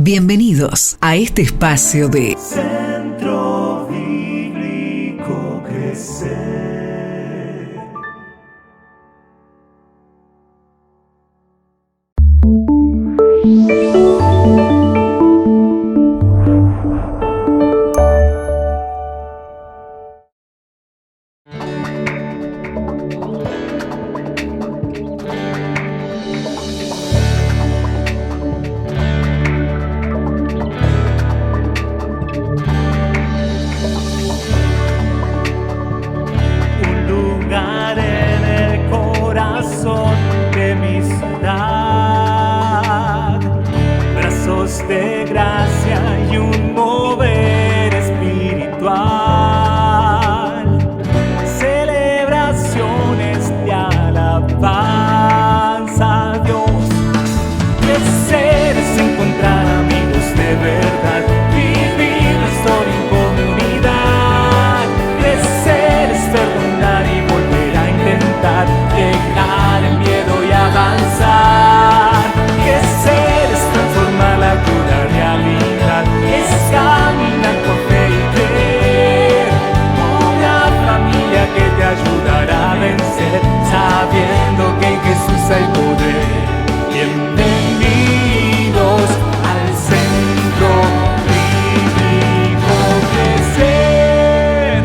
Bienvenidos a este espacio de Centro Bíblico Crecer. De gracia y un mover espiritual, celebraciones de alabanza a Dios. Crecer es encontrar amigos de verdad, vivir la historia en comunidad. Crecer es perdonar y volver a intentar, dejar el miedo y avanzar. Crecer es transformar la dura realidad, es caminar por fe y creer. Una familia que te ayudará a vencer, sabiendo que en Jesús hay poder. Bienvenidos al Centro Bíblico Crecer.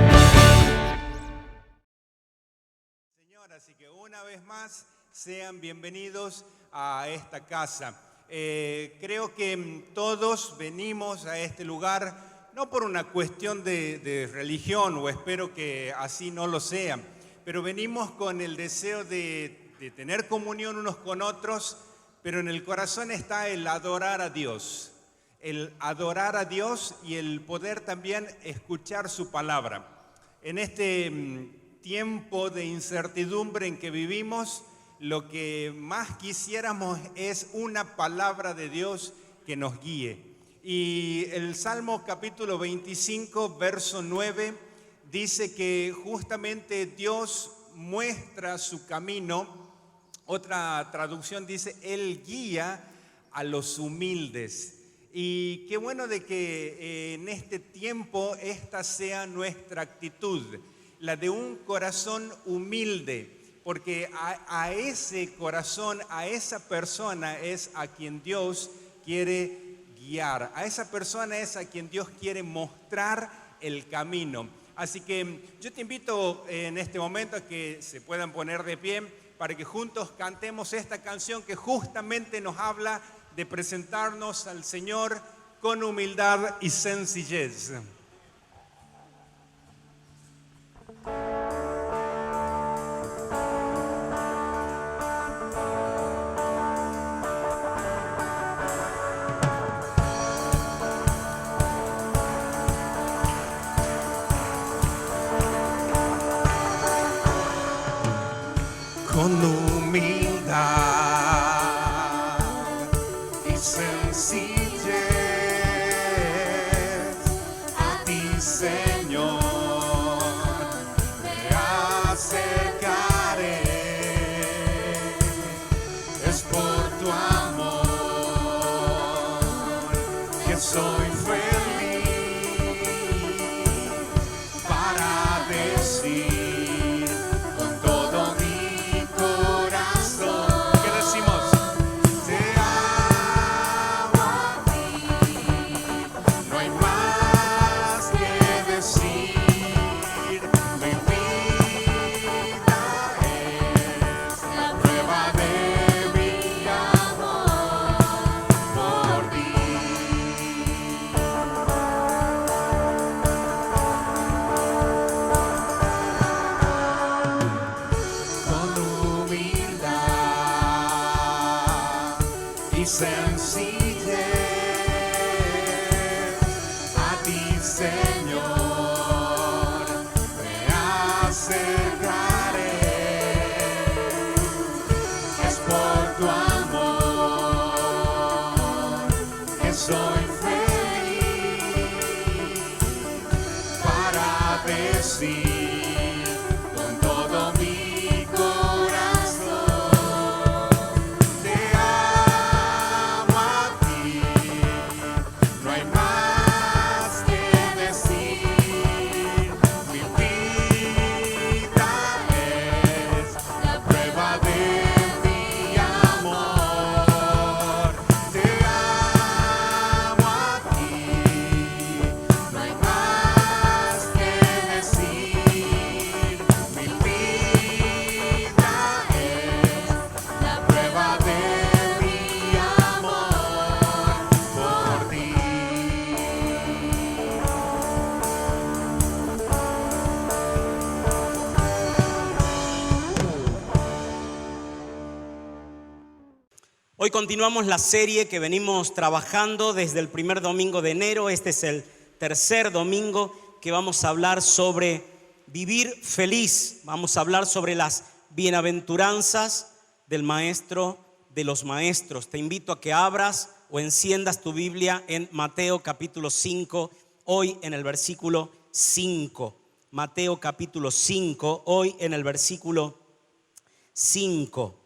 Señoras, y que una vez más sean bienvenidos a esta casa. Creo que todos venimos a este lugar no por una cuestión de religión, o espero que así no lo sea, pero venimos con el deseo de tener comunión unos con otros, pero en el corazón está el adorar a Dios y el poder también escuchar su palabra. En este tiempo de incertidumbre en que vivimos, lo que más quisiéramos es una palabra de Dios que nos guíe. Y el Salmo capítulo 25, verso 9, dice que justamente Dios muestra su camino. Otra traducción dice, Él guía a los humildes. Y qué bueno de que en este tiempo esta sea nuestra actitud, la de un corazón humilde. Porque a ese corazón, a esa persona es a quien Dios quiere guiar. A esa persona es a quien Dios quiere mostrar el camino. Así que yo te invito en este momento a que se puedan poner de pie para que juntos cantemos esta canción que justamente nos habla de presentarnos al Señor con humildad y sencillez. Con humildad y sencillez a ti, Señor, me acercaré. Es por tu amor que soy feliz para decir sencillez a ti, Señor, me acercaré. Es por tu amor que soy feliz para decir con todo mi corazón, te amo a ti. Hoy continuamos la serie que venimos trabajando desde el primer domingo de enero. Este es el tercer domingo que vamos a hablar sobre vivir feliz. Vamos a hablar sobre las bienaventuranzas del Maestro de los Maestros. Te invito a que abras o enciendas tu Biblia en Mateo capítulo 5, hoy en el versículo 5. Mateo capítulo 5, hoy en el versículo 5.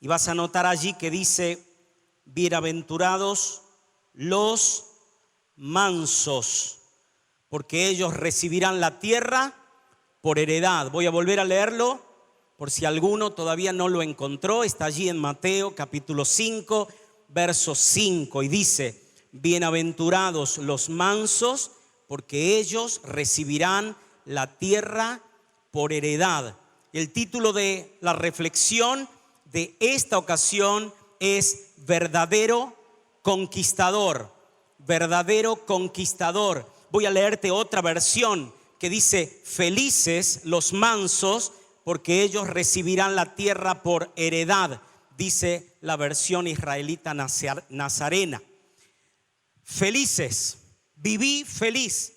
Y vas a notar allí que dice: bienaventurados los mansos, porque ellos recibirán la tierra por heredad. Voy a volver a leerlo por si alguno todavía no lo encontró. Está allí en Mateo capítulo 5, verso 5, y dice: bienaventurados los mansos, porque ellos recibirán la tierra por heredad. El título de la reflexión de esta ocasión es verdadero conquistador. Verdadero conquistador. Voy a leerte otra versión que dice: felices los mansos, porque ellos recibirán la tierra por heredad. Dice la versión israelita nazarena. Felices, viví feliz.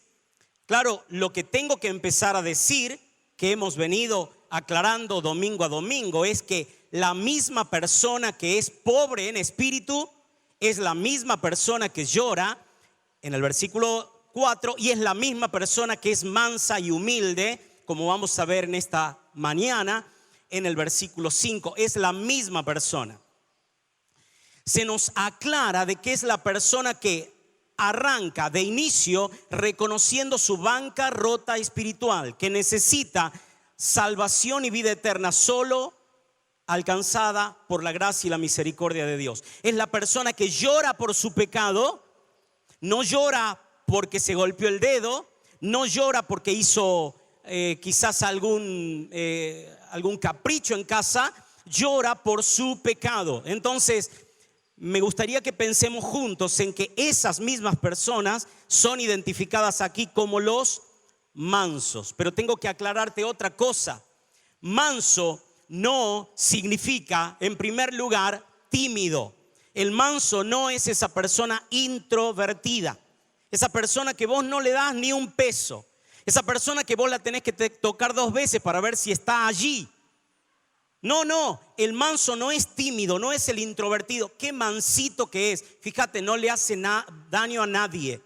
Claro, lo que tengo que empezar a decir, que hemos venido aclarando domingo a domingo, es que la misma persona que es pobre en espíritu es la misma persona que llora en el versículo 4, y es la misma persona que es mansa y humilde, como vamos a ver en esta mañana en el versículo 5. Es la misma persona. Se nos aclara de que es la persona que arranca de inicio reconociendo su bancarrota espiritual, que necesita salvación y vida eterna solo alcanzada por la gracia y la misericordia de Dios. Es la persona que llora por su pecado, no llora porque se golpeó el dedo, no llora porque hizo quizás algún capricho en casa, llora por su pecado. Entonces, me gustaría que pensemos juntos en que esas mismas personas son identificadas aquí como los mansos. Pero tengo que aclararte otra cosa. Manso no significa, en primer lugar, tímido. El manso no es esa persona introvertida, esa persona que vos no le das ni un peso, esa persona que vos la tenés que tocar 2 veces para ver si está allí. No, el manso no es tímido, no es el introvertido. Qué mansito que es. Fíjate, no le hace daño a nadie.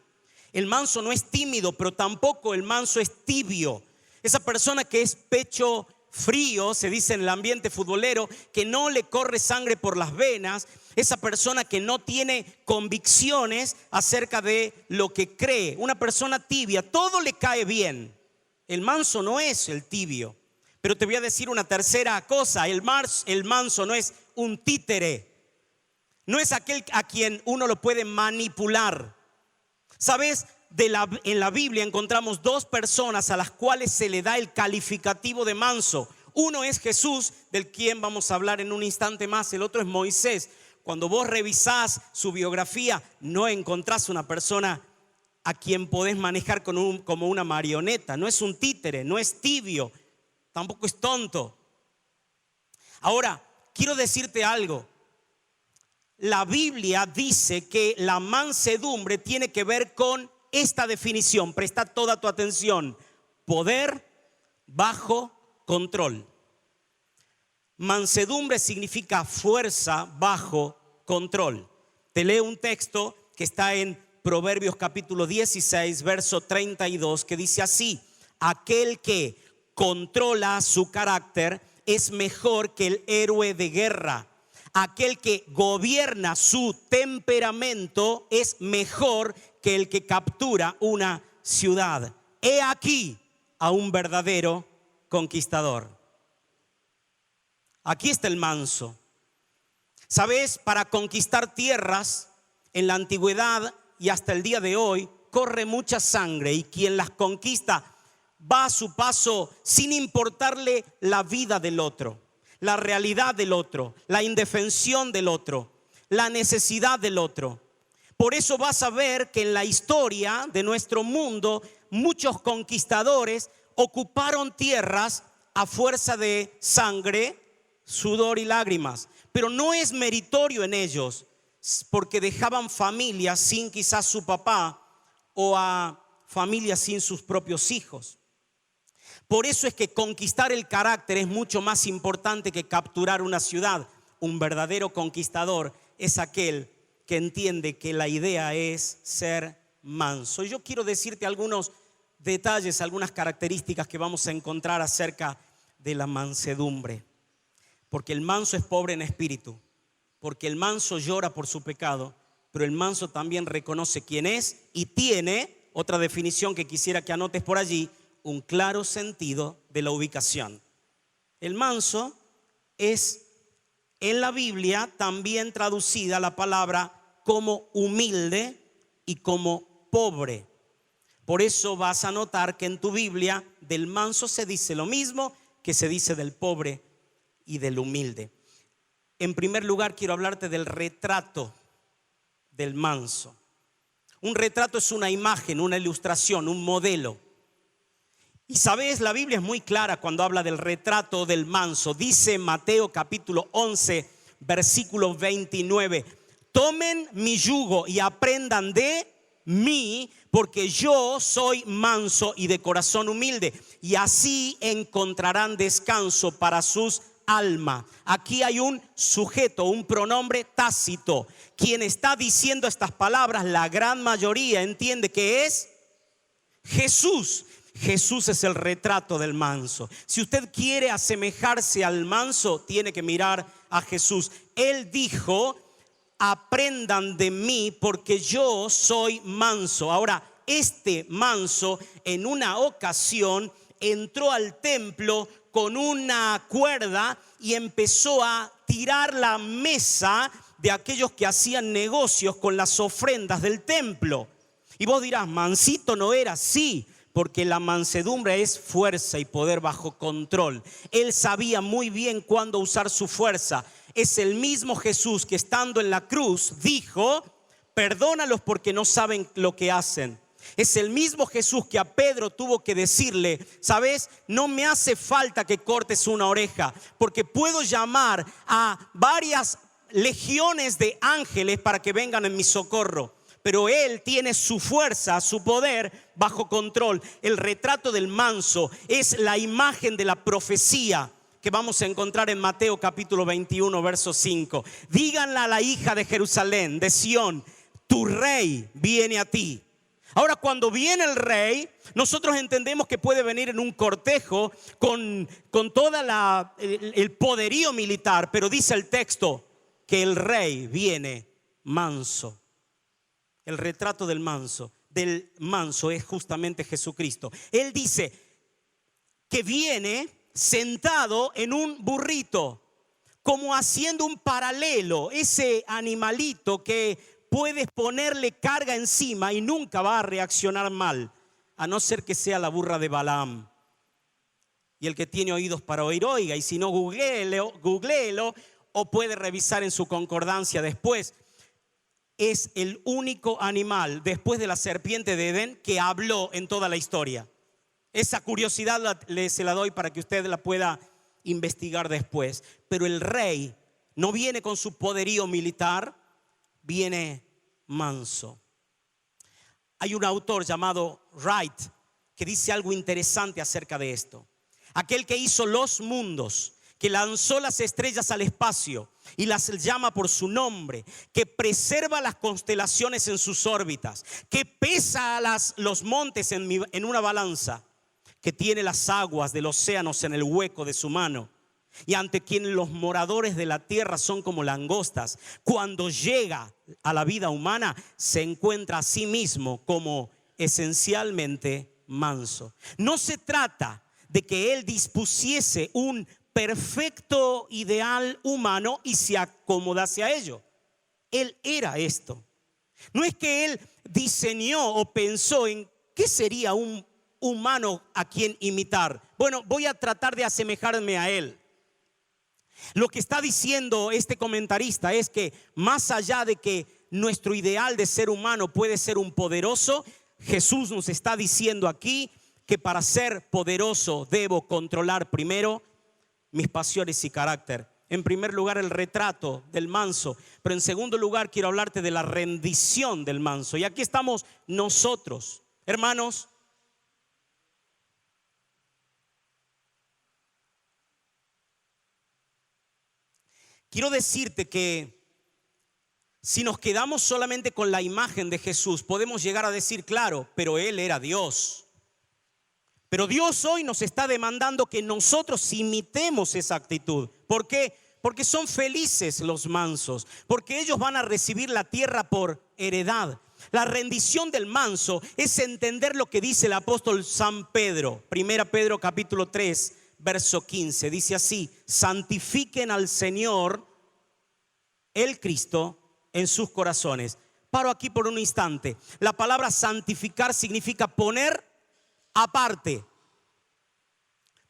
El manso no es tímido, pero tampoco el manso es tibio. Esa persona que es pecho frío, se dice en el ambiente futbolero, que no le corre sangre por las venas. Esa persona que no tiene convicciones acerca de lo que cree. Una persona tibia, todo le cae bien. El manso no es el tibio. Pero te voy a decir una tercera cosa: el manso no es un títere, no es aquel a quien uno lo puede manipular. ¿Sabes? En la Biblia encontramos 2 personas a las cuales se le da el calificativo de manso. Uno es Jesús, del quien vamos a hablar en un instante más. El otro es Moisés. Cuando vos revisás su biografía, no encontrás una persona a quien podés manejar como una marioneta. No es un títere, no es tibio, tampoco es tonto. Ahora, quiero decirte algo. La Biblia dice que la mansedumbre tiene que ver con esta definición. Presta toda tu atención: poder bajo control. Mansedumbre significa fuerza bajo control. Te leo un texto que está en Proverbios capítulo 16, verso 32, que dice así: aquel que controla su carácter es mejor que el héroe de guerra. Aquel que gobierna su temperamento es mejor que el que captura una ciudad. He aquí a un verdadero conquistador. Aquí está el manso. ¿Sabes? Para conquistar tierras en la antigüedad y hasta el día de hoy corre mucha sangre, y quien las conquista va a su paso sin importarle la vida del otro, la realidad del otro, la indefensión del otro, la necesidad del otro. Por eso vas a ver que en la historia de nuestro mundo muchos conquistadores ocuparon tierras a fuerza de sangre, sudor y lágrimas. pero no es meritorio en ellos, porque dejaban familias sin quizás su papá o a familias sin sus propios hijos. Por eso es que conquistar el carácter es mucho más importante que capturar una ciudad. Un verdadero conquistador es aquel que entiende que la idea es ser manso. Y yo quiero decirte algunos detalles, algunas características que vamos a encontrar acerca de la mansedumbre. Porque el manso es pobre en espíritu, porque el manso llora por su pecado, pero el manso también reconoce quién es y tiene, otra definición que quisiera que anotes por allí, un claro sentido de la ubicación. El manso es en la Biblia también traducida la palabra como humilde y como pobre. Por eso vas a notar que en tu Biblia del manso se dice lo mismo que se dice del pobre y del humilde. En primer lugar, quiero hablarte del retrato del manso. Un retrato es una imagen, una ilustración, un modelo. Y sabes, la Biblia es muy clara cuando habla del retrato del manso. Dice en Mateo capítulo 11, versículo 29, tomen mi yugo y aprendan de mí, porque yo soy manso y de corazón humilde, y así encontrarán descanso para sus almas. Aquí hay un sujeto, un pronombre tácito. Quien está diciendo estas palabras, la gran mayoría entiende que es Jesús. Jesús es el retrato del manso. Si usted quiere asemejarse al manso, tiene que mirar a Jesús. Él dijo: aprendan de mí porque yo soy manso. Ahora, este manso en una ocasión entró al templo con una cuerda y empezó a tirar la mesa de aquellos que hacían negocios con las ofrendas del templo. Y vos dirás, mansito no era. Sí, porque la mansedumbre es fuerza y poder bajo control. Él sabía muy bien cuándo usar su fuerza. Es el mismo Jesús que estando en la cruz dijo: perdónalos porque no saben lo que hacen. Es el mismo Jesús que a Pedro tuvo que decirle: sabes, no me hace falta que cortes una oreja, porque puedo llamar a varias legiones de ángeles para que vengan en mi socorro. Pero él tiene su fuerza, su poder bajo control. El retrato del manso es la imagen de la profecía que vamos a encontrar en Mateo capítulo 21, verso 5. Díganle a la hija de Jerusalén, de Sión: tu rey viene a ti. Ahora, cuando viene el rey, nosotros entendemos que puede venir en un cortejo con todo el poderío militar, pero dice el texto que el rey viene manso. El retrato del manso es justamente Jesucristo. Él dice que viene sentado en un burrito, como haciendo un paralelo, ese animalito que puedes ponerle carga encima y nunca va a reaccionar mal, a no ser que sea la burra de Balaam. Y el que tiene oídos para oír, oiga, y si no, googléelo o puede revisar en su concordancia después. Es el único animal después de la serpiente de Edén que habló en toda la historia. Esa curiosidad se la doy para que usted la pueda investigar después. Pero el rey no viene con su poderío militar, viene manso. Hay un autor llamado Wright que dice algo interesante acerca de esto. Aquel que hizo los mundos, que lanzó las estrellas al espacio y las llama por su nombre, que preserva las constelaciones en sus órbitas, que pesa los montes en una balanza, que tiene las aguas del océano en el hueco de su mano, y ante quien los moradores de la tierra son como langostas. Cuando llega a la vida humana, se encuentra a sí mismo como esencialmente manso. No se trata de que él dispusiese un perfecto ideal humano y se acomodase a ello. Él era esto. No es que él diseñó o pensó en qué sería un humano a quien imitar. Bueno, voy a tratar de asemejarme a él. Lo que está diciendo este comentarista es que más allá de que nuestro ideal de ser humano puede ser un poderoso, Jesús nos está diciendo aquí que para ser poderoso debo controlar primero mis pasiones y carácter. En primer lugar, el retrato del manso, pero en segundo lugar quiero hablarte de la rendición del manso. Y aquí estamos nosotros, hermanos. Quiero decirte que si nos quedamos solamente con la imagen de Jesús, podemos llegar a decir, claro, pero Él era Dios. Pero Dios hoy nos está demandando que nosotros imitemos esa actitud. ¿Por qué? Porque son felices los mansos, porque ellos van a recibir la tierra por heredad. La rendición del manso es entender lo que dice el apóstol San Pedro. 1 Pedro capítulo 3, verso 15. Dice así: santifiquen al Señor, el Cristo, en sus corazones. Paro aquí por un instante. La palabra santificar significa poner aparte.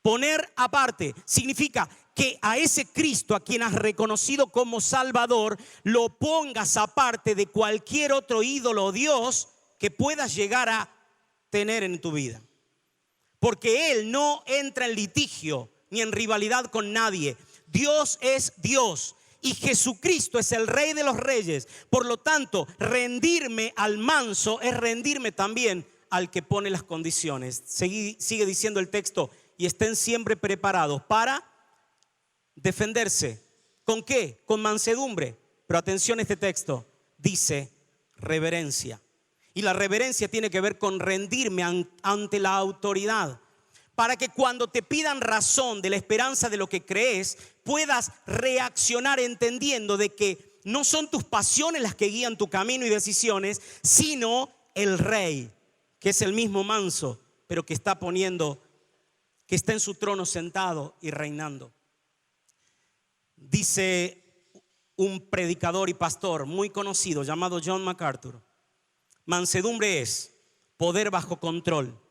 Poner aparte significa que a ese Cristo a quien has reconocido como Salvador lo pongas aparte de cualquier otro ídolo o Dios que puedas llegar a tener en tu vida. Porque Él no entra en litigio ni en rivalidad con nadie. Dios es Dios y Jesucristo es el Rey de los Reyes. Por lo tanto, rendirme al manso es rendirme también al que pone las condiciones. Sigue diciendo el texto: y estén siempre preparados para defenderse. ¿Con qué? Con mansedumbre. Pero atención a este texto. Dice reverencia. Y la reverencia tiene que ver con rendirme ante la autoridad. Para que cuando te pidan razón de la esperanza de lo que crees, puedas reaccionar entendiendo de que no son tus pasiones las que guían tu camino y decisiones, sino el Rey, que es el mismo manso, pero que está en su trono sentado y reinando. Dice un predicador y pastor muy conocido llamado John MacArthur: mansedumbre es poder bajo control.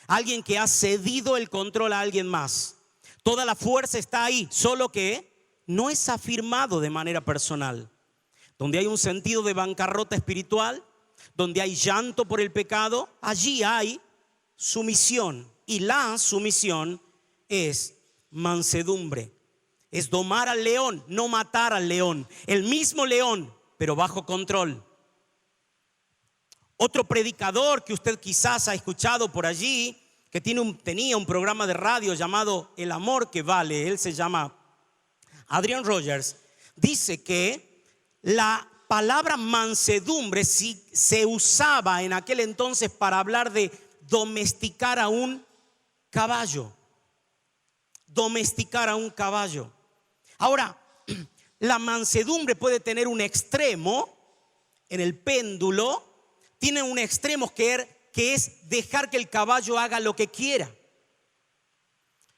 Alguien que ha cedido el control a alguien más. Toda la fuerza está ahí, solo que no es afirmado de manera personal. Donde hay un sentido de bancarrota espiritual, donde hay llanto por el pecado, allí hay sumisión. Y la sumisión es mansedumbre. Es domar al león, no matar al león. El mismo león, pero bajo control. Otro predicador que usted quizás ha escuchado por allí, que tenía un programa de radio llamado El Amor que Vale, él se llama Adrian Rogers, dice que la palabra mansedumbre se usaba en aquel entonces para hablar de domesticar a un caballo. Domesticar a un caballo. Ahora, la mansedumbre puede tener un extremo en el péndulo. Tiene un extremo que es dejar que el caballo haga lo que quiera.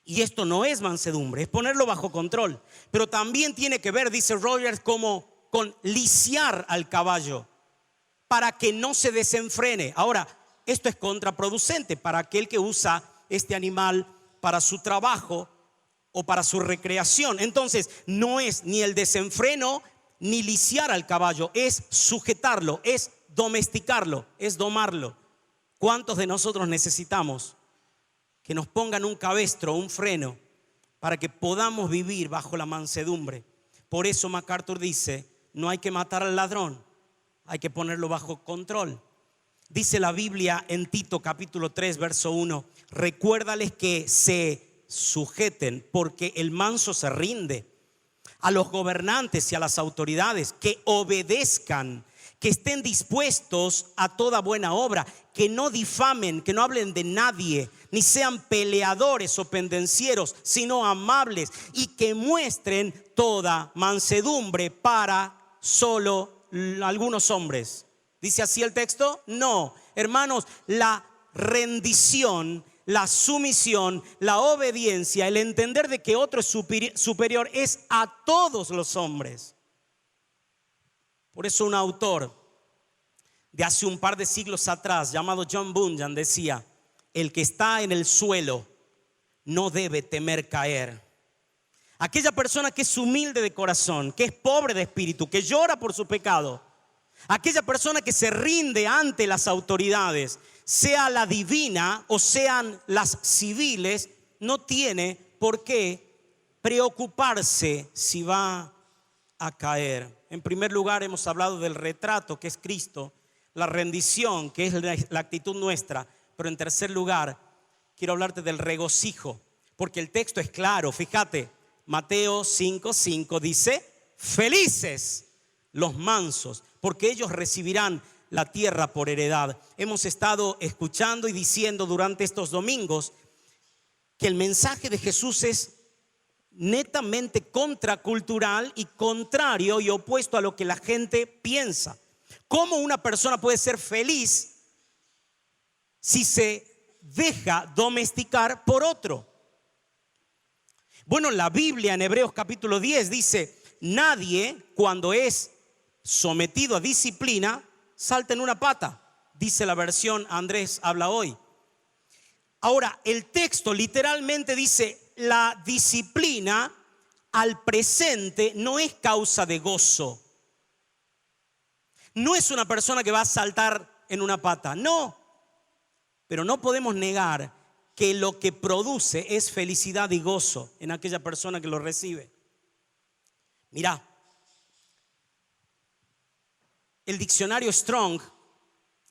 Y esto no es mansedumbre, es ponerlo bajo control. Pero también tiene que ver, dice Rogers, como con lisiar al caballo para que no se desenfrene. Ahora, esto es contraproducente para aquel que usa este animal para su trabajo o para su recreación. Entonces, no es ni el desenfreno ni lisiar al caballo, es sujetarlo, es domesticarlo, es domarlo. ¿Cuántos de nosotros necesitamos que nos pongan un cabestro, un freno, para que podamos vivir bajo la mansedumbre? Por eso MacArthur dice: no hay que matar al ladrón, hay que ponerlo bajo control. Dice la Biblia en Tito capítulo 3 verso 1: recuérdales que se sujeten, porque el manso se rinde. A los gobernantes y a las autoridades, que obedezcan, que estén dispuestos a toda buena obra, que no difamen, que no hablen de nadie, ni sean peleadores o pendencieros, sino amables, y que muestren toda mansedumbre para solo algunos hombres. ¿Dice así el texto? No, hermanos, la rendición, la sumisión, la obediencia, el entender de que otro es superior es a todos los hombres. Por eso un autor de hace un par de siglos atrás llamado John Bunyan decía: el que está en el suelo no debe temer caer. Aquella persona que es humilde de corazón, que es pobre de espíritu, que llora por su pecado, aquella persona que se rinde ante las autoridades, sea la divina o sean las civiles, no tiene por qué preocuparse si va a caer. En primer lugar, hemos hablado del retrato, que es Cristo, la rendición, que es la actitud nuestra. Pero en tercer lugar, quiero hablarte del regocijo, porque el texto es claro. Fíjate, Mateo 5:5 dice: felices los mansos, porque ellos recibirán la tierra por heredad. Hemos estado escuchando y diciendo durante estos domingos que el mensaje de Jesús es netamente contracultural y contrario y opuesto a lo que la gente piensa. ¿Cómo una persona puede ser feliz si se deja domesticar por otro? Bueno, la Biblia en Hebreos capítulo 10 dice: nadie, cuando es sometido a disciplina, salta en una pata. Dice la versión Andrés habla hoy. Ahora, el texto literalmente dice: la disciplina al presente no es causa de gozo. No es una persona que va a saltar en una pata, no. Pero no podemos negar que lo que produce es felicidad y gozo en aquella persona que lo recibe. Mirá, el diccionario Strong,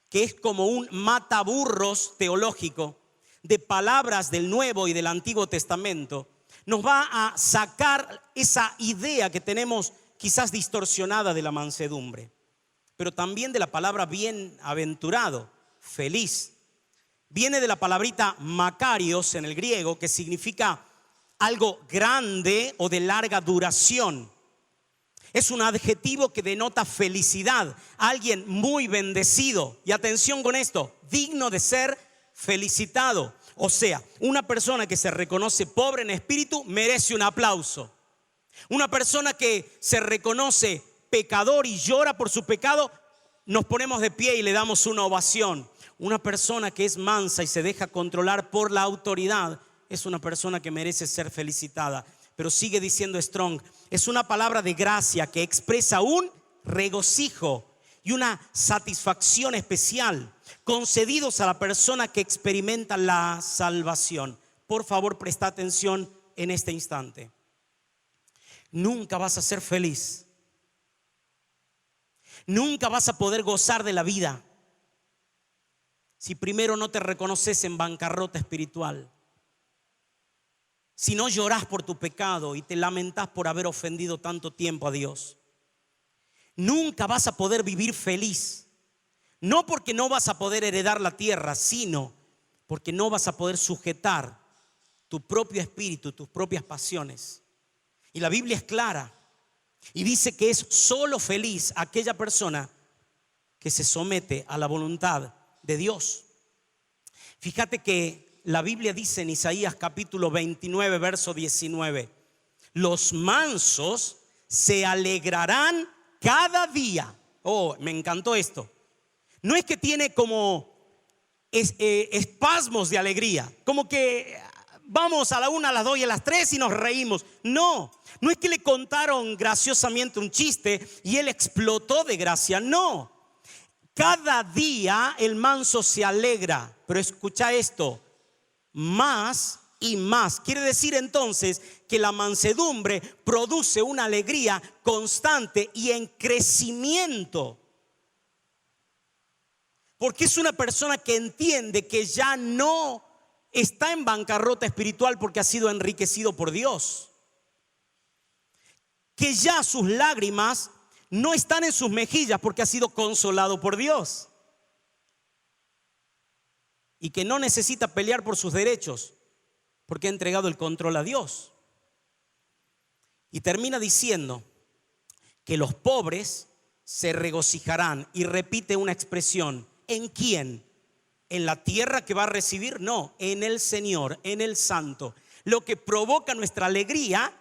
que es como un mataburros teológico de palabras del Nuevo y del Antiguo Testamento, nos va a sacar esa idea que tenemos quizás distorsionada de la mansedumbre, pero también de la palabra bienaventurado, feliz. Viene de la palabrita makarios en el griego, que significa algo grande o de larga duración. Es un adjetivo que denota felicidad, alguien muy bendecido. Y atención con esto, digno de ser felicitado. O sea, una persona que se reconoce pobre en espíritu merece un aplauso. Una persona que se reconoce pecador y llora por su pecado, nos ponemos de pie y le damos una ovación. Una persona que es mansa y se deja controlar por la autoridad es una persona que merece ser felicitada. Pero sigue diciendo Strong, es una palabra de gracia que expresa un regocijo y una satisfacción especial concedidos a la persona que experimenta la salvación. Por favor, presta atención en este instante. Nunca vas a ser feliz. Nunca vas a poder gozar de la vida si primero no te reconoces en bancarrota espiritual. Si no llorás por tu pecado y te lamentás por haber ofendido tanto tiempo a Dios. Nunca vas a poder vivir feliz. No porque no vas a poder heredar la tierra, sino porque no vas a poder sujetar tu propio espíritu, tus propias pasiones. Y la Biblia es clara y dice que es solo feliz aquella persona que se somete a la voluntad de Dios. Fíjate que la Biblia dice en Isaías capítulo 29, verso 19: los mansos se alegrarán cada día. Oh, me encantó esto. No es que tiene como espasmos de alegría, como que vamos a la 1, a las 2 y a las 3 y nos reímos. No es que le contaron graciosamente un chiste y él explotó de gracia. No, cada día el manso se alegra. Pero escucha esto: más y más. Quiere decir entonces que la mansedumbre produce una alegría constante y en crecimiento. Porque es una persona que entiende que ya no está en bancarrota espiritual porque ha sido enriquecido por Dios. Que ya sus lágrimas no están en sus mejillas porque ha sido consolado por Dios. Y que no necesita pelear por sus derechos porque ha entregado el control a Dios. Y termina diciendo que los pobres se regocijarán. Y repite una expresión: ¿en quién? ¿En la tierra que va a recibir? No, en el Señor, en el Santo. Lo que provoca nuestra alegría,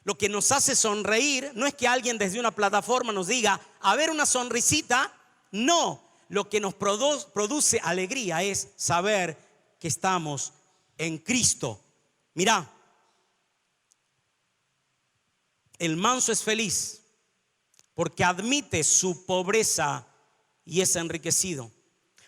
lo que nos hace sonreír, no es que alguien desde una plataforma nos diga: a ver, una sonrisita. No, lo que nos produce alegría es saber que estamos en Cristo. Mirá, el manso es feliz porque admite su pobreza y es enriquecido.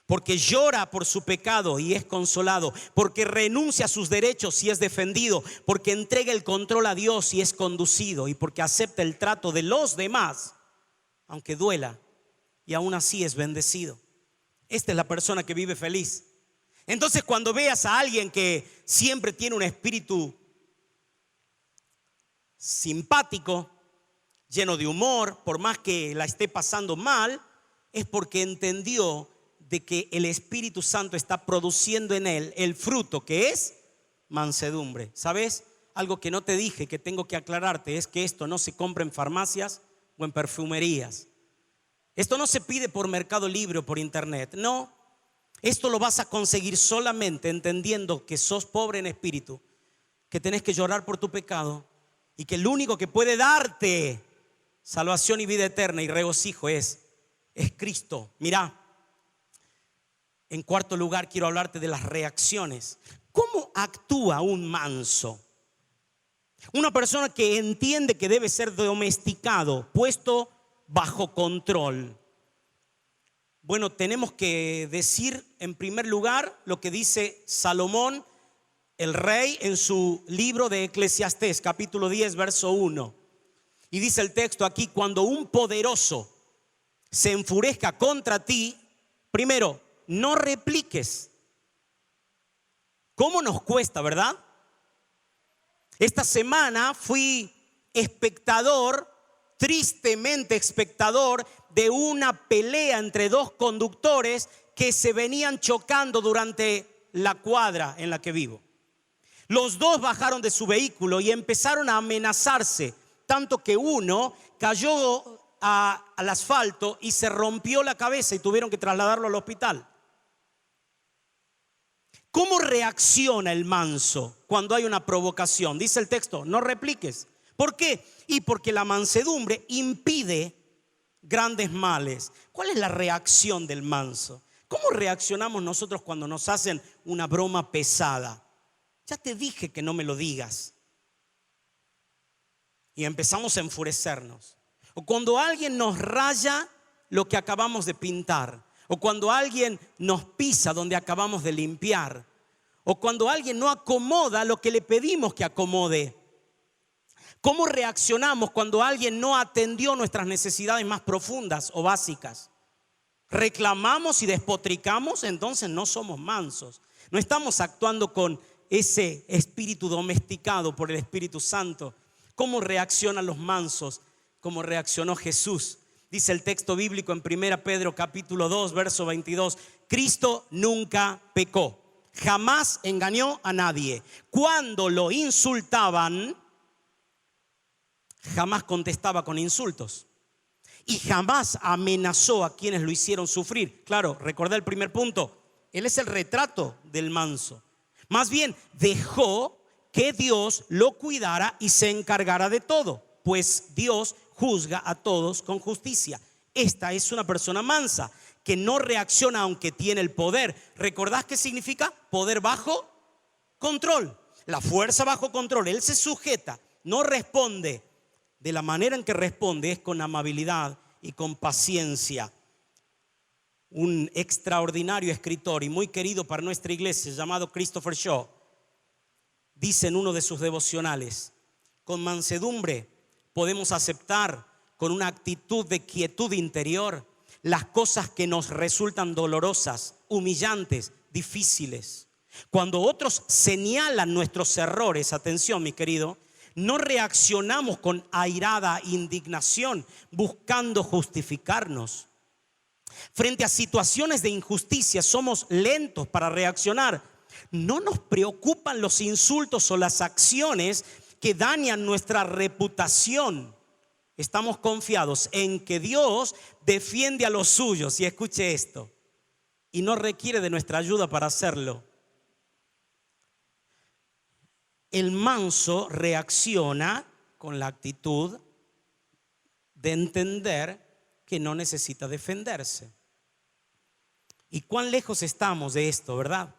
porque llora por su pecado y es consolado, porque renuncia a sus derechos y es defendido, porque entrega el control a Dios y es conducido, y porque acepta el trato de los demás, aunque duela, y aún así es bendecido. Esta es la persona que vive feliz. Entonces, cuando veas a alguien que siempre tiene un espíritu simpático, lleno de humor, por más que la esté pasando mal, es porque entendió de que el Espíritu Santo está produciendo en él el fruto que es mansedumbre. ¿Sabes? Algo que no te dije, que tengo que aclararte, es que esto no se compra en farmacias o en perfumerías. Esto no se pide por Mercado Libre o por internet. No, esto lo vas a conseguir solamente entendiendo que sos pobre en espíritu, que tenés que llorar por tu pecado y que el único que puede darte salvación y vida eterna y regocijo es Cristo. Mirá, en cuarto lugar quiero hablarte de las reacciones. ¿Cómo actúa un manso? Una persona que entiende que debe ser domesticado, puesto bajo control. Bueno, tenemos que decir en primer lugar lo que dice Salomón, el rey, en su libro de Eclesiastés, capítulo 10, verso 1. Y dice el texto aquí: cuando un poderoso se enfurezca contra ti, primero, no repliques. ¿Cómo nos cuesta, verdad? Esta semana fui espectador, tristemente espectador, de una pelea entre dos conductores que se venían chocando durante la cuadra en la que vivo. Los dos bajaron de su vehículo y empezaron a amenazarse, tanto que uno cayó al asfalto y se rompió la cabeza y tuvieron que trasladarlo al hospital. ¿Cómo reacciona el manso cuando hay una provocación? Dice el texto: no repliques. ¿Por qué? Y porque la mansedumbre impide grandes males. ¿Cuál es la reacción del manso? ¿Cómo reaccionamos nosotros cuando nos hacen una broma pesada? Ya te dije que no me lo digas. Y empezamos a enfurecernos. O cuando alguien nos raya lo que acabamos de pintar. O cuando alguien nos pisa donde acabamos de limpiar. O cuando alguien no acomoda lo que le pedimos que acomode. ¿Cómo reaccionamos cuando alguien no atendió nuestras necesidades más profundas o básicas? ¿Reclamamos y despotricamos? Entonces no somos mansos. No estamos actuando con ese espíritu domesticado por el Espíritu Santo. ¿Cómo reaccionan los mansos? ¿Cómo reaccionó Jesús? Dice el texto bíblico en 1 Pedro capítulo 2, verso 22. Cristo nunca pecó, jamás engañó a nadie. Cuando lo insultaban, jamás contestaba con insultos y jamás amenazó a quienes lo hicieron sufrir. Claro, recordé el primer punto. Él es el retrato del manso. Más bien, dejó que Dios lo cuidara y se encargara de todo, pues Dios juzga a todos con justicia. Esta es una persona mansa que no reacciona aunque tiene el poder. ¿Recordás qué significa? Poder bajo control. La fuerza bajo control. Él se sujeta, no responde. De la manera en que responde es con amabilidad y con paciencia. Un extraordinario escritor y muy querido para nuestra iglesia llamado Christopher Shaw dice en uno de sus devocionales: con mansedumbre podemos aceptar con una actitud de quietud interior las cosas que nos resultan dolorosas, humillantes, difíciles. Cuando otros señalan nuestros errores, atención mi querido, no reaccionamos con airada indignación buscando justificarnos. Frente a situaciones de injusticia somos lentos para reaccionar. No nos preocupan los insultos o las acciones que dañan nuestra reputación. Estamos confiados en que Dios defiende a los suyos, y escuche esto, y no requiere de nuestra ayuda para hacerlo. El manso reacciona con la actitud de entender que no necesita defenderse. ¿Y cuán lejos estamos de esto, verdad?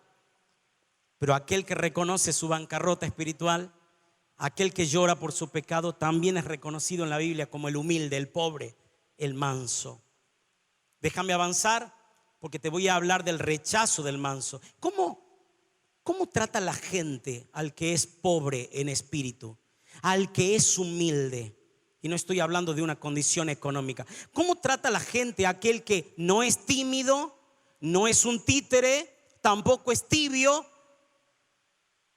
Pero aquel que reconoce su bancarrota espiritual, aquel que llora por su pecado, también es reconocido en la Biblia como el humilde, el pobre, el manso. Déjame avanzar. porque te voy a hablar del rechazo del manso. ¿Cómo trata la gente al que es pobre en espíritu, al que es humilde? Y no estoy hablando de una condición económica. ¿Cómo trata la gente a aquel que no es tímido, no es un títere, tampoco es tibio,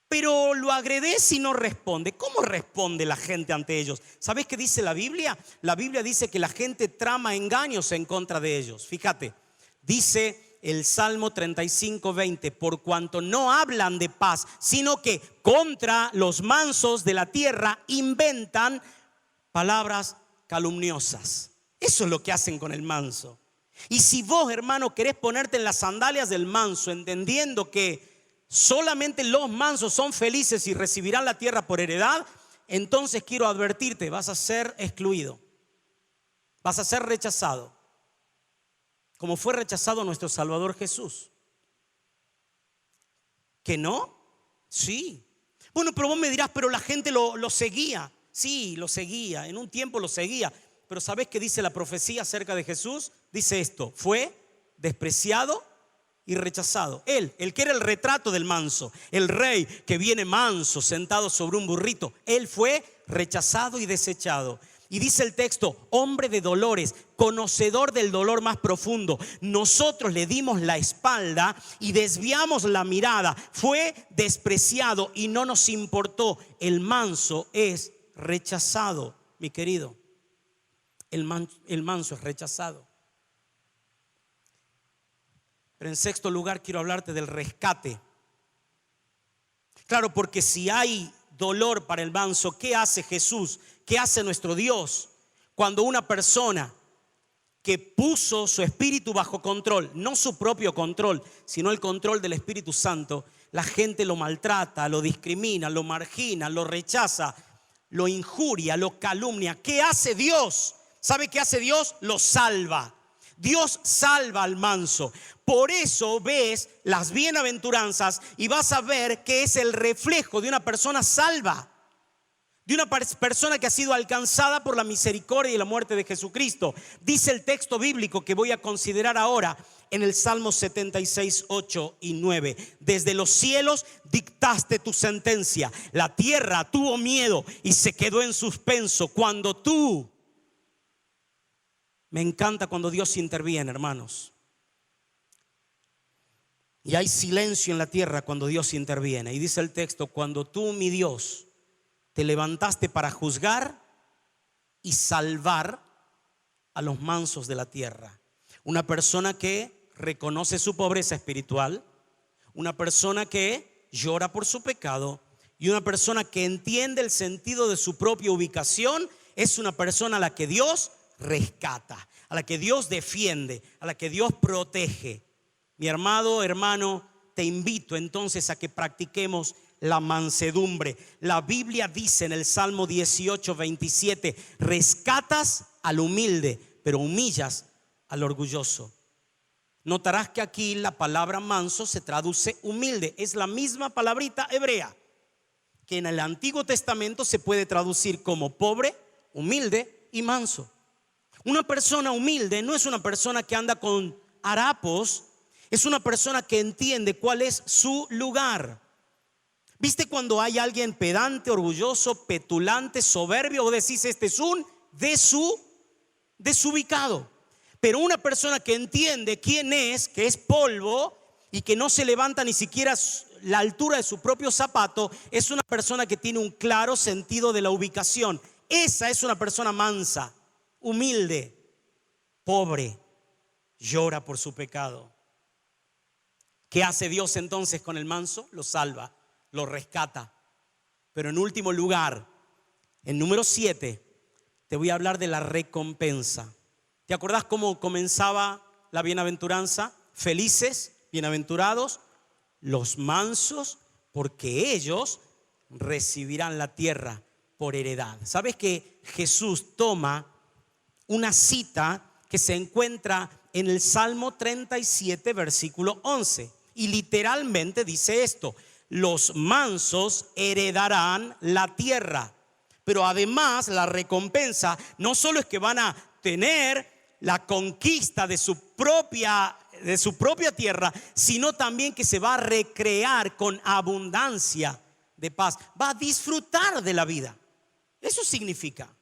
pero lo agredes y no responde? ¿Cómo responde la gente ante ellos? ¿Sabes qué dice la Biblia? La Biblia dice que la gente trama engaños en contra de ellos. Fíjate, dice el Salmo 35:20, por cuanto no hablan de paz, sino que contra los mansos de la tierra inventan palabras calumniosas. Eso es lo que hacen con el manso. Y si vos, hermano, querés ponerte en las sandalias del manso, entendiendo que solamente los mansos son felices y recibirán la tierra por heredad, entonces quiero advertirte, vas a ser excluido, vas a ser rechazado, como fue rechazado nuestro Salvador Jesús. ¿Que no? Sí. Bueno, pero vos me dirás, pero la gente lo seguía. Sí, lo seguía, en un tiempo lo seguía. Pero ¿sabés qué dice la profecía acerca de Jesús? Dice esto: fue despreciado y rechazado. Él, el que era el retrato del manso, el rey que viene manso, sentado sobre un burrito, él fue rechazado y desechado. Y dice el texto: hombre de dolores, conocedor del dolor más profundo. Nosotros le dimos la espalda y desviamos la mirada. Fue despreciado y no nos importó. El manso es rechazado, mi querido. El manso es rechazado. Pero en sexto lugar quiero hablarte del rescate. Claro, porque si hay dolor para el manso, ¿qué hace Jesús? ¿Qué hace nuestro Dios? Cuando una persona que puso su espíritu bajo control, no su propio control, sino el control del Espíritu Santo, la gente lo maltrata, lo discrimina, lo margina, lo rechaza, lo injuria, lo calumnia. ¿Qué hace Dios? ¿Sabe qué hace Dios? Lo salva. Dios salva al manso. Por eso ves las bienaventuranzas y vas a ver que es el reflejo de una persona salva, de una persona que ha sido alcanzada por la misericordia y la muerte de Jesucristo. Dice el texto bíblico que voy a considerar ahora en el Salmo 76, 8 y 9. Desde los cielos dictaste tu sentencia. La tierra tuvo miedo y se quedó en suspenso cuando tú... Me encanta cuando Dios interviene, hermanos. Y hay silencio en la tierra cuando Dios interviene. Y dice el texto: cuando tú, mi Dios, te levantaste para juzgar y salvar a los mansos de la tierra. Una persona que reconoce su pobreza espiritual, una persona que llora por su pecado y una persona que entiende el sentido de su propia ubicación, es una persona a la que Dios rescata, a la que Dios defiende, a la que Dios protege. Mi amado hermano, te invito entonces a que practiquemos la mansedumbre. La Biblia dice en el Salmo 18, 27: rescatas al humilde, pero humillas al orgulloso. Notarás que aquí la palabra manso se traduce humilde. Es la misma palabrita hebrea que en el Antiguo Testamento se puede traducir como pobre, humilde y manso. Una persona humilde no es una persona que anda con harapos, es una persona que entiende cuál es su lugar. ¿Viste cuando hay alguien pedante, orgulloso, petulante, soberbio? O decís: este es un desubicado. Pero una persona que entiende quién es, que es polvo y que no se levanta ni siquiera la altura de su propio zapato, es una persona que tiene un claro sentido de la ubicación. Esa es una persona mansa, humilde, pobre, llora por su pecado. ¿Qué hace Dios entonces con el manso? Lo salva, lo rescata. Pero en último lugar, en número 7, te voy a hablar de la recompensa. ¿Te acordás cómo comenzaba la bienaventuranza? Felices, bienaventurados los mansos, porque ellos recibirán la tierra por heredad. ¿Sabes que Jesús toma una cita que se encuentra en el Salmo 37, versículo 11? Y literalmente dice esto: los mansos heredarán la tierra. Pero además la recompensa no solo es que van a tener la conquista de su propia de su propia tierra, sino también que se va a recrear con abundancia de paz. Va a disfrutar de la vida. Eso significa.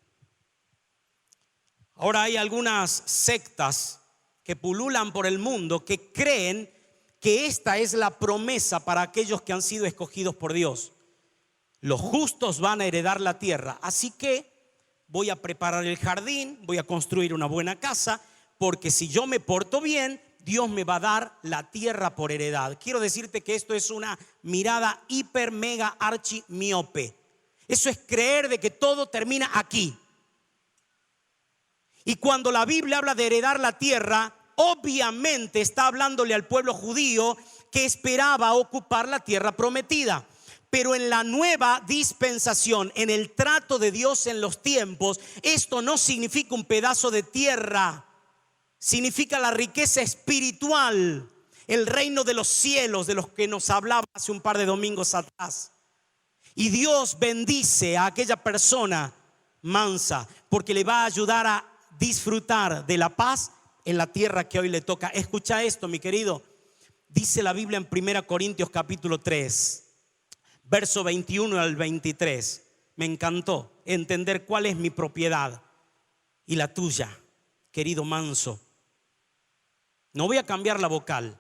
Ahora hay algunas sectas que pululan por el mundo que creen que esta es la promesa para aquellos que han sido escogidos por Dios. Los justos van a heredar la tierra, así que voy a preparar el jardín, voy a construir una buena casa, porque si yo me porto bien, Dios me va a dar la tierra por heredad. Quiero decirte que esto es una mirada hiper, mega, archi miope. Eso es creer de que todo termina aquí. Y cuando la Biblia habla de heredar la tierra, obviamente está hablándole al pueblo judío que esperaba ocupar la tierra prometida. Pero en la nueva dispensación, en el trato de Dios en los tiempos, esto no significa un pedazo de tierra. Significa la riqueza espiritual, el reino de los cielos de los que nos hablaba hace un par de domingos atrás. Y Dios bendice a aquella persona mansa porque le va a ayudar a disfrutar de la paz en la tierra que hoy le toca. Escucha esto, mi querido. Dice la Biblia en 1 Corintios capítulo 3, verso 21 al 23. Me encantó entender cuál es mi propiedad y la tuya, querido manso. No voy a cambiar la vocal.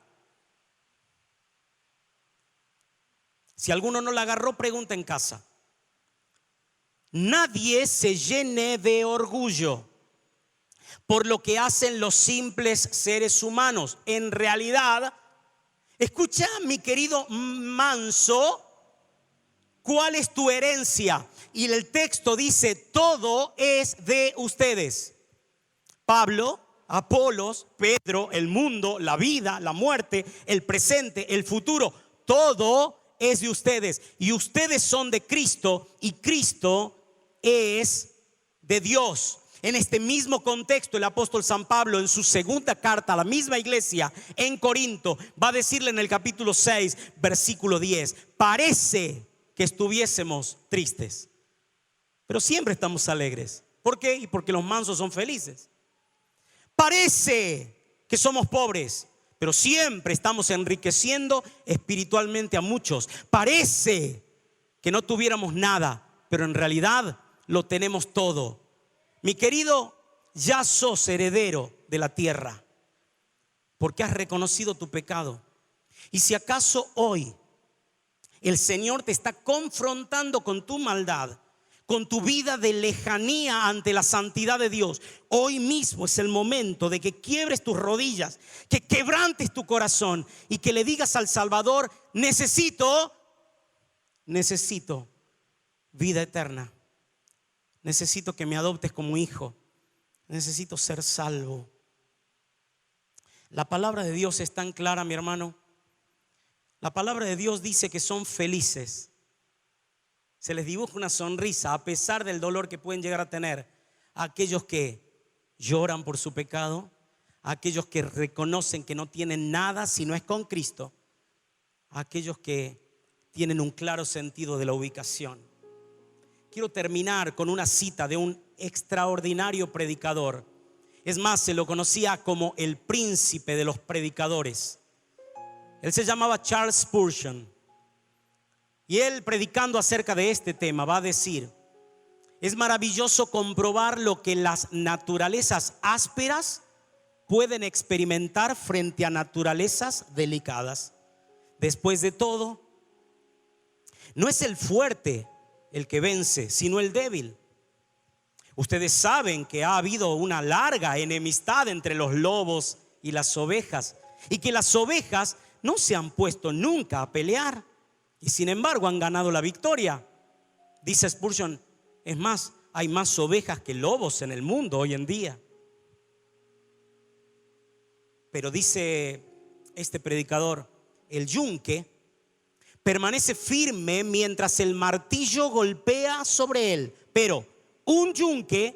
Si alguno no la agarró, pregunta en casa. Nadie se llene de orgullo por lo que hacen los simples seres humanos. En realidad, escucha, mi querido manso, ¿cuál es tu herencia? Y el texto dice, todo es de ustedes. Pablo, Apolos, Pedro, el mundo, la vida, la muerte, el presente, el futuro, todo es de ustedes. Y ustedes son de Cristo y Cristo es de Dios. En este mismo contexto, el apóstol San Pablo, en su segunda carta a la misma iglesia en Corinto, va a decirle en el capítulo 6, versículo 10, parece que estuviésemos tristes, pero siempre estamos alegres. ¿Por qué? Y porque los mansos son felices. Parece que somos pobres, pero siempre estamos enriqueciendo espiritualmente a muchos. Parece que no tuviéramos nada, pero en realidad lo tenemos todo. Mi querido, ya sos heredero de la tierra porque has reconocido tu pecado. Y si acaso hoy el Señor te está confrontando con tu maldad, con tu vida de lejanía ante la santidad de Dios, hoy mismo es el momento de que quiebres tus rodillas, que quebrantes tu corazón y que le digas al Salvador, necesito vida eterna. Necesito que me adoptes como hijo. Necesito ser salvo. La palabra de Dios es tan clara, mi hermano. La palabra de Dios dice que son felices. Se les dibuja una sonrisa a pesar del dolor que pueden llegar a tener a aquellos que lloran por su pecado, a aquellos que reconocen que no tienen nada si no es con Cristo, a aquellos que tienen un claro sentido de la ubicación. Quiero terminar con una cita de un extraordinario predicador. Es más, se lo conocía como el príncipe de los predicadores. Él se llamaba Charles Spurgeon. Y él, predicando acerca de este tema, va a decir: es maravilloso comprobar lo que las naturalezas ásperas pueden experimentar frente a naturalezas delicadas. Después de todo, no es el fuerte el que vence, sino el débil. Ustedes saben que ha habido una larga enemistad entre los lobos y las ovejas, y que las ovejas no se han puesto nunca a pelear, y sin embargo han ganado la victoria. Dice Spurgeon, es más, hay más ovejas que lobos en el mundo hoy en día. Pero dice este predicador, el yunque permanece firme mientras el martillo golpea sobre él, pero un yunque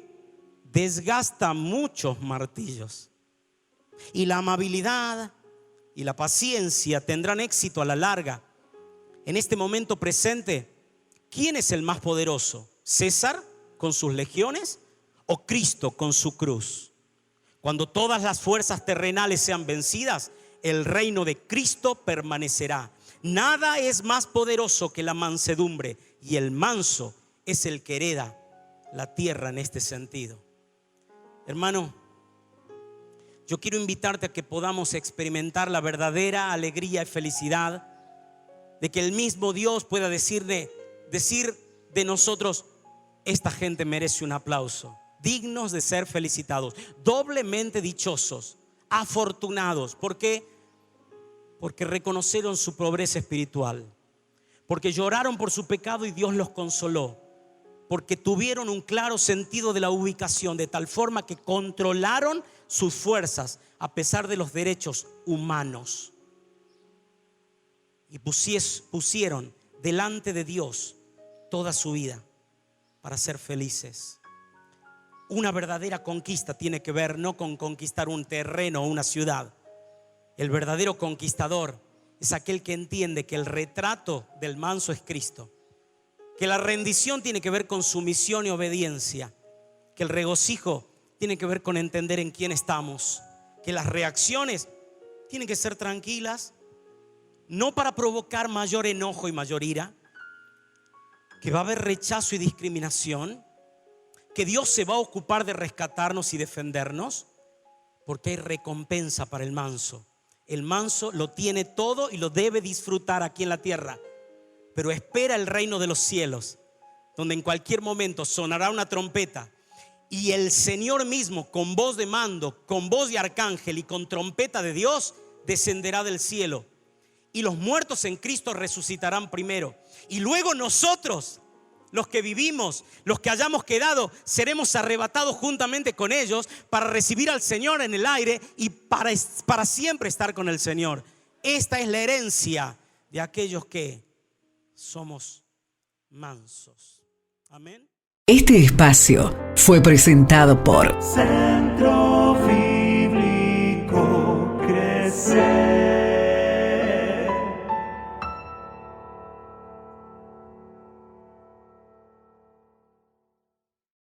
desgasta muchos martillos. Y la amabilidad y la paciencia tendrán éxito a la larga. En este momento presente, ¿quién es el más poderoso? ¿César con sus legiones o Cristo con su cruz? Cuando todas las fuerzas terrenales sean vencidas, el reino de Cristo permanecerá. Nada es más poderoso que la mansedumbre, y el manso es el que hereda la tierra en este sentido. Hermano, yo quiero invitarte a que podamos experimentar la verdadera alegría y felicidad de que el mismo Dios pueda decir de nosotros: esta gente merece un aplauso, dignos de ser felicitados, doblemente dichosos, afortunados. ¿Por qué? Porque reconocieron su pobreza espiritual, porque lloraron por su pecado y Dios los consoló, porque tuvieron un claro sentido de la ubicación, de tal forma que controlaron sus fuerzas a pesar de los derechos humanos, y pusieron delante de Dios toda su vida para ser felices. Una verdadera conquista tiene que ver no con conquistar un terreno o una ciudad. El verdadero conquistador es aquel que entiende que el retrato del manso es Cristo, que la rendición tiene que ver con sumisión y obediencia, que el regocijo tiene que ver con entender en quién estamos, que las reacciones tienen que ser tranquilas, no para provocar mayor enojo y mayor ira, que va a haber rechazo y discriminación, que Dios se va a ocupar de rescatarnos y defendernos, porque hay recompensa para el manso. El manso lo tiene todo y lo debe disfrutar aquí en la tierra, pero espera el reino de los cielos, donde en cualquier momento sonará una trompeta y el Señor mismo, con voz de mando, con voz de arcángel y con trompeta de Dios, descenderá del cielo, y los muertos en Cristo resucitarán primero, y luego nosotros, los que vivimos, los que hayamos quedado, seremos arrebatados juntamente con ellos para recibir al Señor en el aire y para siempre estar con el Señor. Esta es la herencia de aquellos que somos mansos. Amén. Este espacio fue presentado por Centro